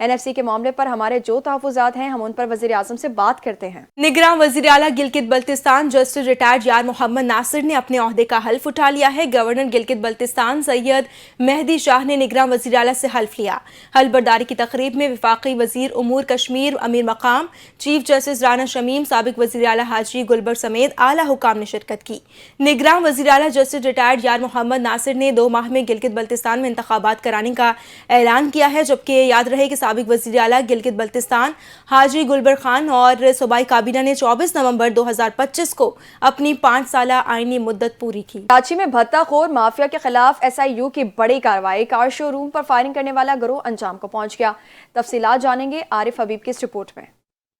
NFC کے معاملے پر ہمارے جو تحفظات ہیں ہم ان پر وزیر اعظم سے بات کرتے ہیں۔ نگراں وزیر اعلیٰ گلگت بلتستان جسٹس ریٹائرڈ یار محمد ناصر نے اپنے عہدے کا حلف اٹھا لیا ہے۔ گورنر گلگت بلتستان سید مہدی شاہ نے نگراں وزیر اعلیٰ سے حلف لیا۔ حلف برداری کی تقریب میں وفاقی وزیر امور کشمیر امیر مقام، چیف جسٹس رانا شمیم، سابق وزیر اعلیٰ حاجی گلبر سمیت اعلیٰ حکام نے شرکت کی۔ نگراں وزیر اعلیٰ جسٹس ریٹائرڈ یار محمد ناصر نے 2 ماہ میں گلگت بلتستان میں انتخابات کرانے کا اعلان کیا ہے، جبکہ یاد رہے کہ سابق وزیر اعلیٰ گلگت بلتستان حاجی گلبر خان اور صوبائی کابینہ نے 24 نومبر 2025 کو اپنی 5 سالہ آئینی مدت پوری کی۔ کراچی میں بھتہ خور مافیا کے خلاف SIU کی بڑی کارروائی، کار شو روم پر فائرنگ کرنے والا گروہ انجام کو پہنچ گیا۔ تفصیلات جانیں گے عارف حبیب کی اس رپورٹ میں۔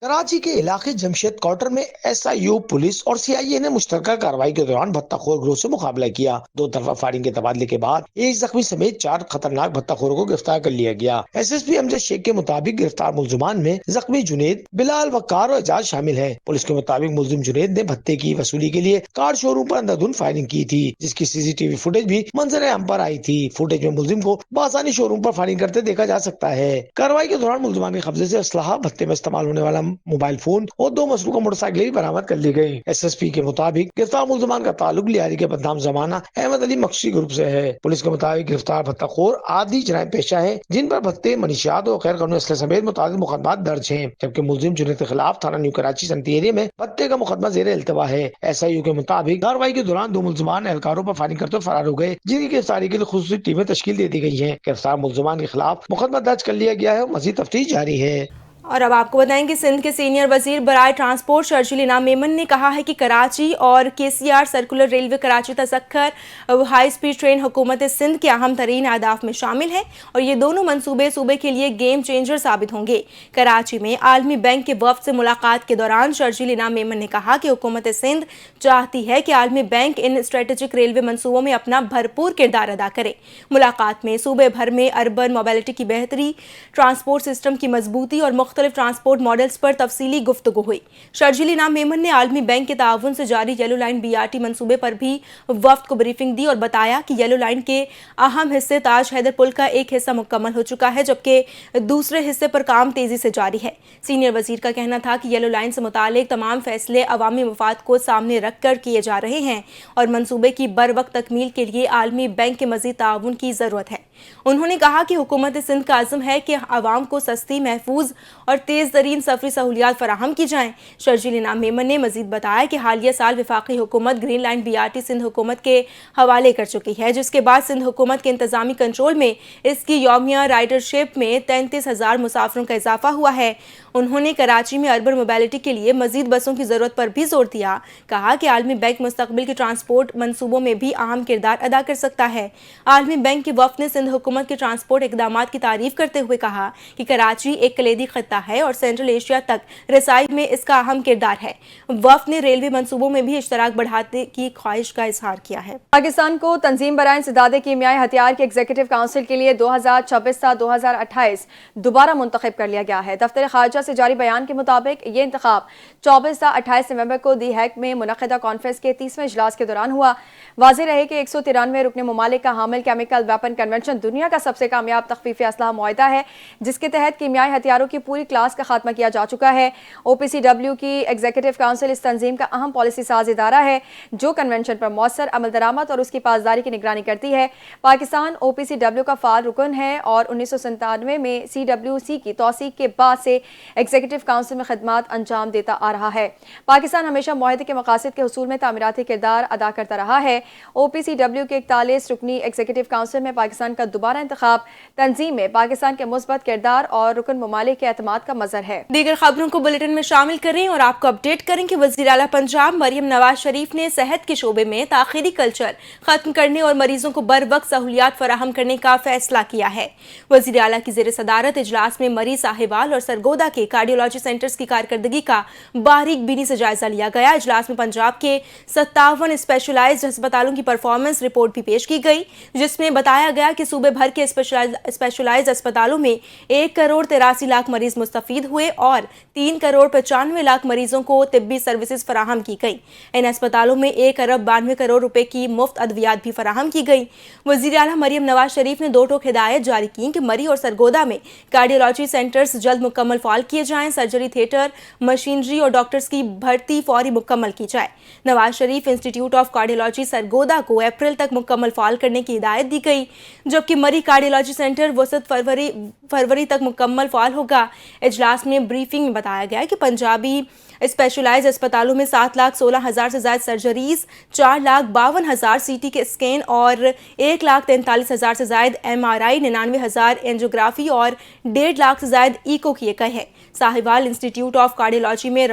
کراچی کے علاقے جمشید کوارٹر میں SIU پولیس اور CIA نے مشترکہ کارروائی کے دوران بھتہ خور گروہ سے مقابلہ کیا۔ 2 طرفہ فائرنگ کے تبادلے کے بعد 1 زخمی سمیت 4 خطرناک بھتہ خوروں کو گرفتار کر لیا گیا۔ SSP امجد شیخ کے مطابق گرفتار ملزمان میں زخمی جنید، بلال، وقار اور اعجاز شامل ہیں۔ پولیس کے مطابق ملزم جنید نے بھتے کی وصولی کے لیے کار شو روم پر اندھادھند فائرنگ کی تھی، جس کی CCTV فوٹیج بھی منظر عام پر آئی تھی۔ فوٹیج میں ملزم کو بآسانی شو روم پر فائرنگ کرتے دیکھا جا سکتا ہے۔ کارروائی کے دوران ملزمان کے قبضے سے اسلحہ، بھتے میں استعمال ہونے والا موبائل فون اور 2 مسروقہ موٹر سائیکلیں بھی برآمد کر لی گئی۔ SSP کے مطابق گرفتار ملزمان کا تعلق لیاری کے بدنام زمانہ احمد علی مکشی گروپ سے ہے۔ پولیس کے مطابق گرفتار بھتہ خور عادی جرائم پیشہ ہیں، جن پر بھتے، منشیات اور غیر قانونی اسلحے سمیت متعدد مقدمات درج ہیں، جبکہ ملزم جنید کے خلاف تھانہ نیو کراچی سنٹی ایریا میں بھتے کا مقدمہ زیر التوا ہے۔ SIU کے مطابق کارروائی کے دوران 2 ملزمان اہلکاروں پر فائرنگ کرتے فرار ہو گئے، جن کی گرفتاری کے لیے خصوصی ٹیمیں تشکیل دے دی گئی ہیں۔ گرفتار ملزمان کے خلاف مقدمہ درج کر لیا گیا ہے اور مزید تفتیش جاری ہے۔ اور اب آپ کو بتائیں کہ سندھ کے سینئر وزیر برائے ٹرانسپورٹ شرجیل انعام میمن نے کہا ہے کہ کراچی اور KCR سرکولر ریلوے کراچی تسخر ہائی سپیڈ ٹرین حکومت سندھ کے اہم ترین اہداف میں شامل ہیں اور یہ دونوں منصوبے صوبے کے لیے گیم چینجر ثابت ہوں گے۔ کراچی میں عالمی بینک کے وفد سے ملاقات کے دوران شرجیل انعام میمن نے کہا کہ حکومت سندھ چاہتی ہے کہ عالمی بینک ان اسٹریٹجک ریلوے منصوبوں میں اپنا بھرپور کردار ادا کرے۔ ملاقات میں صوبے بھر میں اربن موبیلٹی کی بہتری، ٹرانسپورٹ سسٹم کی مضبوطی اور مختلف ٹرانسپورٹ ماڈلز پر تفصیلی گفتگو ہوئی۔ شرجیل انعام میمن نے عالمی بینک کے تعاون سے جاری یلو لائن BRT منصوبے پر بھی وفد کو بریفنگ دی اور بتایا کہ یلو لائن کے اہم حصے تاج حیدر پل کا ایک حصہ مکمل ہو چکا ہے، جبکہ دوسرے حصے پر کام تیزی سے جاری ہے۔ سینئر وزیر کا کہنا تھا کہ یلو لائن سے متعلق تمام فیصلے عوامی مفاد کو سامنے رکھ کر کیے جا رہے ہیں اور منصوبے کی بروقت تکمیل کے لیے عالمی بینک کے مزید تعاون کی ضرورت ہے۔ انہوں نے کہا کہ حکومت سندھ کا عزم ہے کہ عوام کو سستی، محفوظ اور تیز ترین سفری سہولیات فراہم کی جائیں۔ شرجیل انعام میمن نے مزید بتایا کہ حالیہ سال وفاقی حکومت گرین لائن BRT سندھ حکومت کے حوالے کر چکی ہے، جس کے بعد سندھ حکومت کے انتظامی کنٹرول میں اس کی یومیہ رائڈرشپ میں 33,000 مسافروں کا اضافہ ہوا ہے۔ انہوں نے کراچی میں اربن موبیلٹی کے لیے مزید بسوں کی ضرورت پر بھی زور دیا۔ کہا کہ عالمی بینک مستقبل کے ٹرانسپورٹ منصوبوں میں بھی اہم کردار ادا کر سکتا ہے۔ عالمی بینک کے وفد نے سندھ حکومت کے ٹرانسپورٹ اقدامات کی تعریف کرتے ہوئے کہا کہ کراچی ایک کلیدی خطہ ہے اور سینٹرل ایشیا تک رسائی میں اس کا اہم کردار ہے۔ وفد نے ریلوے منصوبوں میں بھی اشتراک بڑھانے کی خواہش کا اظہار کیا ہے۔ پاکستان کو تنظیم برائے انسداد کیمیائی ہتھیار کے ایگزیکٹو کونسل کے لیے 2026 تا 2028 دوبارہ منتخب کر لیا گیا ہے۔ دفتر خارجہ سے جاری بیان کے مطابق یہ انتخاب 24 تا 28 نومبر کو دی ہیگ میں منعقدہ کانفرنس کے 30ویں اجلاس کے دوران ہوا۔ واضح رہے کہ 193 رکن ممالک کا حامل کیمیکل ویپن کنونشن دنیا کا سب سے کامیاب تخفیفی اسلحہ معاہدہ ہے، جس کے تحت کیمیائی ہتھیاروں کی پوری کلاس کا خاتمہ کیا جا چکا ہے۔ OPCW کی ایگزیکٹو کونسل اس تنظیم کا اہم پالیسی ساز ادارہ ہے جو کنونشن پر مؤثر عمل درآمد اور اس کی پاسداری کی نگرانی کرتی ہے۔ پاکستان OPCW کا فعال رکن ہے اور 1997 میں CWC کی توثیق کے بعد سے ایگزیکٹو کونسل میں خدمات انجام دیتا آ رہا ہے۔ پاکستان ہمیشہ معاہدے کے مقاصد کے حصول میں تعمیراتی کردار ادا کرتا رہا ہے۔ OPCW کے 41 رکنی ایگزیکٹو کونسل میں پاکستان کا دوبارہ انتخاب تنظیم میں پاکستان کے مثبت کردار اور رکن ممالک کے اعتماد کا مظہر ہے۔ دیگر خبروں کو بلیٹن میں شامل کریں اور آپ کو اپڈیٹ کریں کہ وزیر اعلیٰ پنجاب مریم نواز شریف نے صحت کے شعبے میں تاخیری کلچر ختم کرنے اور مریضوں کو بر وقت سہولیات فراہم کرنے کا فیصلہ کیا ہے۔ وزیر اعلیٰ کی زیر صدارت اجلاس میں مری، ساہیوال اور سرگودا کے کارڈیولوجی سینٹرز کی کارکردگی کا باریک بینی سے جائزہ لیا گیا۔ اجلاس میں پنجاب کے 57 اسپیشلائزڈ ہسپتالوں کی پرفارمنس رپورٹ بھی پیش کی گئی، جس میں بتایا گیا کہ صوبے بھر کے اسپیشلائزڈ ہسپتالوں میں 1 کروڑ 83 لاکھ مریض مستفید ہوئے اور 3,95,00,000 مریضوں کو طبی سروسز فراہم کی گئی۔ ان اسپتالوں میں 1,92 کروڑ روپے کی مفت ادویات بھی فراہم کی گئی۔ وزیر اعلیٰ مریم نواز شریف نے 2 ٹوک ہدایت جاری کی کہ مری اور سرگودا میں کارڈیولوجی سینٹرز جلد مکمل فعال کیے جائیں، سرجری تھیٹر، مشینری اور ڈاکٹرز کی بھرتی فوری مکمل کی جائے۔ Nawaz Sharif institute of cardiology Sargodha کو اپریل تک مکمل فعال کرنے کی ہدایت دی گئی، جبکہ مری کارڈیولوجی سینٹر وسط فروری تک مکمل فعال ہوگا۔ اجلاس میں بریفنگ میں بتایا گیا کہ پنجابی اسپیشلائز اسپتالوں میں 7,16,000 سے زائد سرجریز، 4,52,000 سی ٹی کے اسکین اور 1,43,000 سے زائد MRI، 99,000 اینجیوگرافی اور 1.5 سے زائد ایکو کیے گئے ہیں۔ ساہیوال انسٹیٹیوٹ آف کارڈیولوجی میں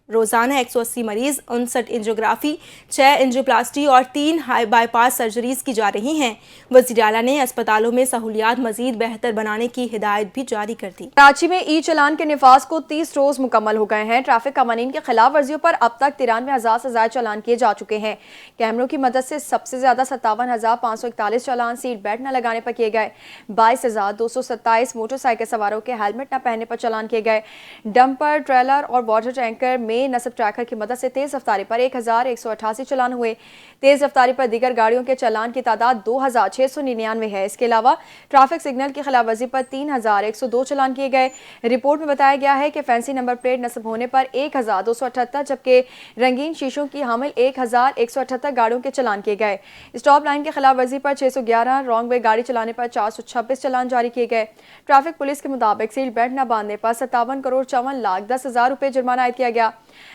روزانہ 180 مریض، 59 اینجیوگرافی، 6 اینجیوپلاسٹی اور 3 بائی پاس سرجریز کی جا رہی ہیں۔ وزیر اعلیٰ نے اسپتالوں میں سہولیات مزید بہتر بنانے کی ہدایت بھی جاری کر دی۔ کراچی میں ای چلان کے نفاذ کو 30 روز مکمل ہو گئے ہیں۔ ٹریفک قوانین کی خلاف ورزیوں پر اب تک 93,000 سے زائد چالان کیے جا چکے ہیں۔ کیمروں کی مدد سے سب سے زیادہ 57,541 چالان سیٹ بیلٹ نہ لگانے پر کیے گئے۔ 22,227 موٹر سائیکل سواروں کے ہیلمٹ نہ پہننے پر چالان کیے گئے۔ ڈمپر، ٹریلر اور واٹر ٹینکر میں نصب ٹریکر کی مدد سے تیز رفتاری پر 1,188 چالان ہوئے۔ تیز رفتاری پر دیگر گاڑیوں کے چالان کی تعداد 2,699 ہے۔ اس کے علاوہ ٹریفک سگنل کی خلاف ورزی پر 3,102 چالان کیے گئے۔ رپورٹ میں بتایا گیا ہے کہ فینسی نمبر پلیٹ نصب ہونے پر 1,278 جبکہ رنگین شیشوں کی حامل 1,178 گاڑیوں کے چالان کیے گئے۔ اسٹاپ لائن کی خلاف ورزی پر 611، رانگ وے گاڑی چلانے پر 426 چالان جاری کیے گئے۔ ٹریفک پولیس کے مطابق سیٹ بیلٹ نہ باندھنے پر 57,54,10,000 روپے جرمانہ عائد کیا گیا۔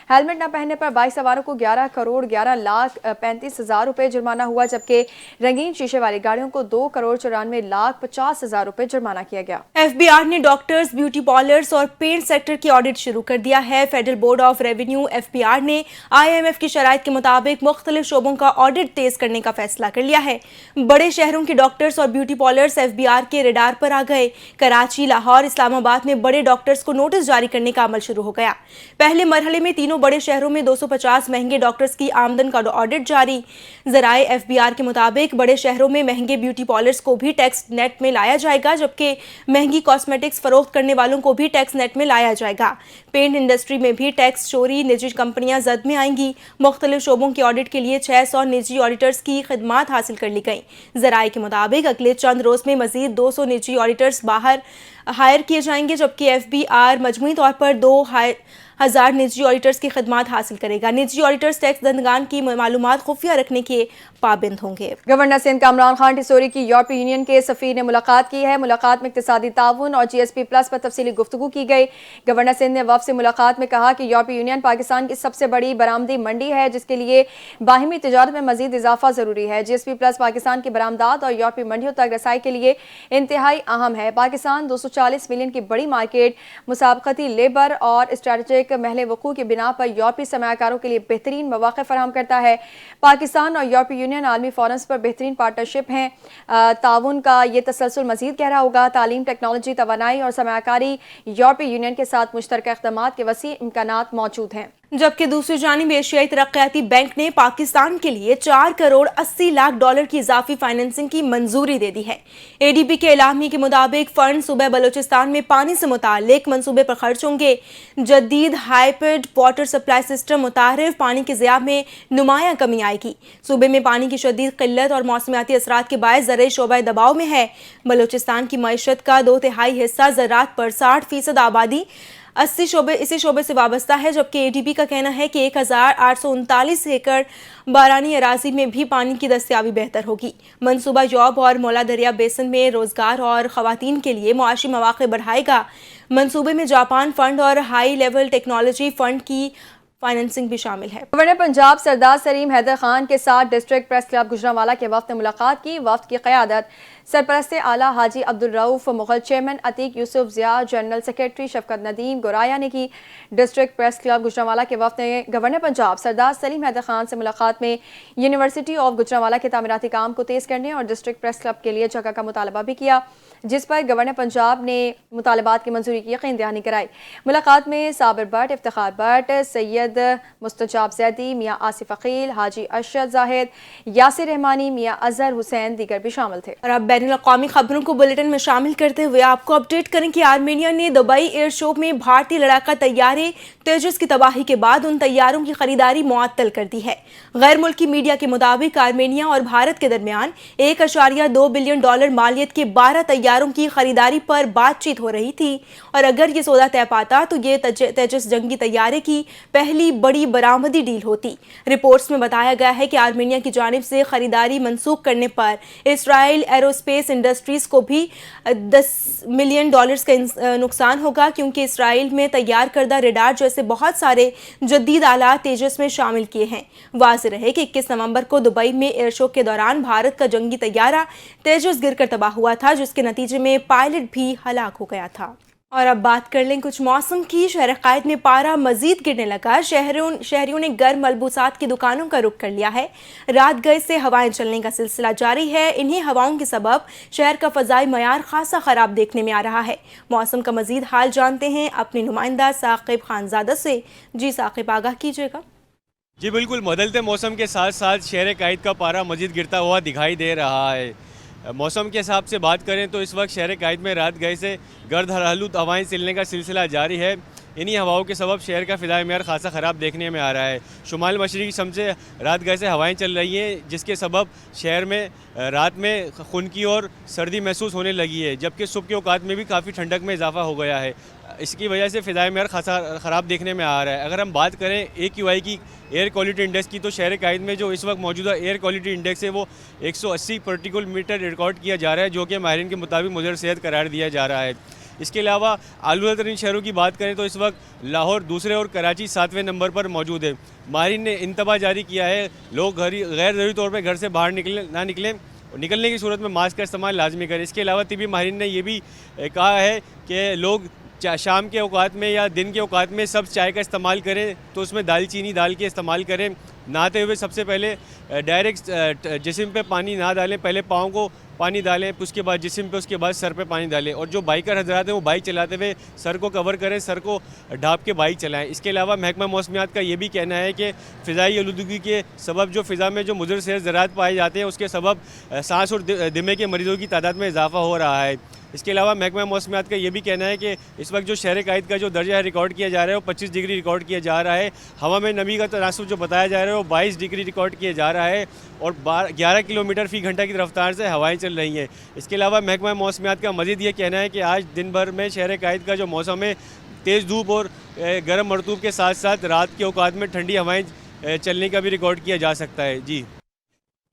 ہیلمٹ نہ پہننے پر بائک سواروں کو 11,11,35,000 روپے جرمانہ ہوا، جبکہ رنگین شیشے والی گاڑیوں کو 2,94,50,000 روپے جرمانہ کیا گیا۔ FBR نے ڈاکٹرز، بیوٹی پارلرز اور پینٹ سیکٹر کی آڈٹ شروع کر دیا ہے۔ Federal board of revenue FBR نے IMF کی شرائط کے مطابق مختلف شعبوں کا آڈٹ تیز کرنے کا فیصلہ کر لیا ہے۔ بڑے شہروں کے ڈاکٹرز اور بیوٹی پارلرز FBR کے ریڈار پر آ گئے۔ کراچی، لاہور، اسلام آباد میں بڑے ڈاکٹرز کو نوٹس جاری کرنے کا عمل شروع ہو گیا۔ پہلے مرحلے میں تینوں بڑے شہروں میں 250 مہنگے ڈاکٹرز کی آمدن کا آڈٹ جاری۔ ذرائع FBR کے مطابق بڑے شہروں میں مہنگے بیوٹی پارلرز کو بھی ٹیکس نیٹ میں لایا جائے گا، جبکہ مہنگی کاسمیٹکس فروخت کرنے والوں کو بھی ٹیکس نیٹ میں لایا جائے گا۔ پینٹ انڈسٹری میں بھی ٹیکس چوری، نجی کمپنیاں زد میں آئیں گی۔ مختلف شعبوں کے آڈٹ کے لیے 600 نجی آڈیٹرز کی خدمات حاصل کر لی گئیں۔ ذرائع کے مطابق اگلے چند روز میں مزید 200 نجی آڈیٹرز باہر ہائر کیے جائیں گے، جبکہ FBR مجموعی طور پر 2,000 نجی آڈیٹرز کی خدمات حاصل کرے گا۔ نجی آڈیٹرز ٹیکس دہندگان کی معلومات خفیہ رکھنے کے پابند ہوں گے۔ گورنر سندھ کامران خان ٹیسوری کی یورپی یونین کے سفیر نے ملاقات کی ہے۔ ملاقات میں اقتصادی تعاون اور GSP پلس پر تفصیلی گفتگو کی گئی۔ گورنر سندھ نے وفد سے ملاقات میں کہا کہ یورپی یونین پاکستان کی سب سے بڑی برآمدی منڈی ہے، جس کے لیے باہمی تجارت میں مزید اضافہ ضروری ہے۔ GSP پلس پاکستان کی برآمدات اور یورپی منڈیوں تک رسائی کے لیے انتہائی اہم ہے۔ پاکستان 240 ملین کی بڑی مارکیٹ، مسابقتی لیبر اور اسٹریٹجک محل وقوع کی بنا پر یورپی سرمایہ کاروں کے لیے بہترین مواقع فراہم کرتا ہے۔ پاکستان اور یورپی یونین عالمی فورمز پر بہترین پارٹنرشپ ہیں۔ تعاون کا یہ تسلسل مزید گہرا ہوگا۔ تعلیم، ٹیکنالوجی، توانائی اور سرمایہ کاری، یورپی یونین کے ساتھ مشترکہ اقدامات کے وسیع امکانات موجود ہیں۔ جبکہ دوسری جانب ایشیائی ترقیاتی بینک نے پاکستان کے لیے 4,80,00,000 ڈالر کی اضافی فائنینسنگ کی منظوری دے دی ہے۔ ADB کے اعلامیے کے مطابق فنڈ صوبہ بلوچستان میں پانی سے متعلق منصوبے پر خرچ ہوں گے۔ جدید ہائپرڈ واٹر سپلائی سسٹم متعارف، پانی کے ضیاع میں نمایاں کمی آئے گی۔ صوبے میں پانی کی شدید قلت اور موسمیاتی اثرات کے باعث زرعی شعبہ دباؤ میں ہے۔ بلوچستان کی معیشت کا 2/3 حصہ زراعت پر، 60% آبادی اسی شعبے سے وابستہ ہے، جبکہ ADB کا کہنا ہے کہ 1,839 ایکڑ بارانی اراضی میں بھی پانی کی دستیابی بہتر ہوگی۔ منصوبہ یوب اور مولا دریا بیسن میں روزگار اور خواتین کے لیے معاشی مواقع بڑھائے گا۔ منصوبے میں جاپان فنڈ اور ہائی لیول ٹیکنالوجی فنڈ کی فائنینسنگ بھی شامل ہے۔ گورنر پنجاب سردار سلیم حیدر خان کے ساتھ ڈسٹرکٹ پریس کلب گوجرانوالہ کے وفد نے ملاقات کی۔ وفد کی قیادت سرپرست اعلیٰ حاجی عبدالرؤف مغل، چیئرمین عتیق یوسف ضیاء، جنرل سیکرٹری شفقت ندیم گورایا نے کی۔ ڈسٹرکٹ پریس کلب گوجرانوالہ کے وفد نے گورنر پنجاب سردار سلیم حیدر خان سے ملاقات میں یونیورسٹی آف گوجرانوالہ کے تعمیراتی کام کو تیز کرنے اور ڈسٹرکٹ پریس کلب کے لیے جگہ کا مطالبہ بھی کیا، جس پر گورنر پنجاب نے مطالبات کی منظوری کی یقین دہانی کرائی۔ ملاقات میں صابر بٹ، افتخار بٹ، سید احمد مستجاب زیدی، میاں آصف عقیل، حاجی ارشد زاہد، یاسر رحمانی، میاں اظہر حسین دیگر بھی شامل تھے۔ اور اب بین الاقوامی خبروں کو بلیٹن میں شامل کرتے ہوئے آپ کو اپڈیٹ کریں کہ آرمینیا نے دبئی ایئر شو میں بھارتی لڑاکا طیارے تیجس کی تباہی کے بعد ان طیاروں کی خریداری معطل کر دی ہے۔ غیر ملکی میڈیا کے مطابق آرمینیا اور بھارت کے درمیان $1.2 بلین مالیت کے 12 طیاروں کی خریداری پر بات چیت ہو رہی تھی، اور اگر یہ سودا طے پاتا تو یہ تیجس جنگی طیارے کی پہلی بڑی برآمدی ڈیل ہوتی۔ رپورٹس میں بتایا گیا ہے کہ آرمینیا کی جانب سے خریداری منسوخ کرنے پر اسرائیل ایروسپیس انڈسٹریز کو بھی $10 ملین کا نقصان ہوگا، کیونکہ اسرائیل میں تیار کردہ ریڈار جیسے بہت سارے جدید آلات تیجس میں شامل کیے ہیں۔ واضح رہے کہ 21 نومبر کو دبئی میں ایئر شو کے دوران بھارت کا جنگی طیارہ تیجس گر کر تباہ ہوا تھا، جس کے نتیجے میں پائلٹ بھی ہلاک ہو گیا تھا۔ اور اب بات کر لیں کچھ موسم کی۔ شہر قائد میں پارا مزید گرنے لگا۔ شہریوں نے گرم ملبوسات کی دکانوں کا رخ کر لیا ہے۔ رات گئے سے ہوائیں چلنے کا سلسلہ جاری ہے۔ انہی ہواؤں کے سبب شہر کا فضائی معیار خاصا خراب دیکھنے میں آ رہا ہے۔ موسم کا مزید حال جانتے ہیں اپنے نمائندہ ثاقب خانزادہ سے۔ جی ثاقب، آگاہ کیجیے گا۔ جی بالکل، بدلتے موسم کے ساتھ ساتھ شہر قائد کا پارا مزید گرتا ہوا دکھائی دے رہا ہے۔ موسم کے حساب سے بات کریں تو اس وقت شہر قائد میں رات گئے سے گرد آلود ہوائیں چلنے کا سلسلہ جاری ہے۔ انہی ہواؤں کے سبب شہر کا فضائی معیار خاصا خراب دیکھنے میں آ رہا ہے۔ شمال مشرقی سمت سے رات گئے سے ہوائیں چل رہی ہیں، جس کے سبب شہر میں رات میں خنکی اور سردی محسوس ہونے لگی ہے، جبکہ صبح کے اوقات میں بھی کافی ٹھنڈک میں اضافہ ہو گیا ہے۔ اس کی وجہ سے فضائی معیار خاصا خراب دیکھنے میں آ رہا ہے۔ اگر ہم بات کریں AQI کی، ایئر کوالٹی انڈیکس کی، تو شہر قائد میں جو اس وقت موجودہ ایئر کوالٹی انڈیکس ہے وہ 180 پارٹیکل میٹر ریکارڈ کیا جا رہا ہے، جو کہ ماہرین کے مطابق مضر صحت قرار دیا جا رہا ہے۔ اس کے علاوہ آلودہ ترین شہروں کی بات کریں تو اس وقت لاہور دوسرے اور کراچی 7ویں نمبر پر موجود ہے۔ ماہرین نے انتباہ جاری کیا ہے لوگ غیر ضروری طور پہ گھر سے باہر نہ نکلیں، نکلنے کی صورت میں ماسک کا استعمال لازمی کریں۔ اس کے علاوہ طبی ماہرین نے یہ بھی کہا ہے کہ لوگ شام کے اوقات میں یا دن کے اوقات میں سب چائے کا استعمال کریں تو اس میں دال چینی ڈال کے استعمال کریں۔ نہاتے ہوئے سب سے پہلے ڈائریکٹ جسم پہ پانی نہ ڈالیں، پہلے پاؤں کو پانی ڈالیں، اس کے بعد جسم پہ، اس کے بعد سر پہ پانی ڈالیں۔ اور جو بائکر حضرات ہیں وہ بائک چلاتے ہوئے سر کو کور کریں، سر کو ڈھانپ کے بائک چلائیں۔ اس کے علاوہ محکمہ موسمیات کا یہ بھی کہنا ہے کہ فضائی آلودگی کے سبب جو فضا میں جو مضر صحت ذرات پائے جاتے ہیں، اس کے سبب سانس اور دمے کے مریضوں کی تعداد میں اضافہ ہو رہا ہے۔ اس کے علاوہ محکمہ موسمیات کا یہ بھی کہنا ہے کہ اس وقت جو شہر قائد کا جو درجہ ریکارڈ کیا جا رہا ہے وہ 25 ڈگری ریکارڈ کیا جا رہا ہے۔ ہوا میں نمی کا تناسب جو بتایا جا رہا ہے وہ 22 ڈگری ریکارڈ کیا جا رہا ہے، اور 11 کلومیٹر فی گھنٹہ کی رفتار سے ہوائیں چل رہی ہیں۔ اس کے علاوہ محکمہ موسمیات کا مزید یہ کہنا ہے کہ آج دن بھر میں شہر قائد کا جو موسم ہے تیز دھوپ اور گرم مرطوب کے ساتھ ساتھ رات کے اوقات میں ٹھنڈی ہوائیں چلنے کا بھی ریکارڈ کیا جا سکتا ہے۔ جی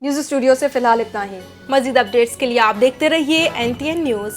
نیوز اسٹوڈیو سے فی الحال اتنا ہی۔ مزید اپڈیٹس کے لیے آپ دیکھتے رہیے NTN نیوز۔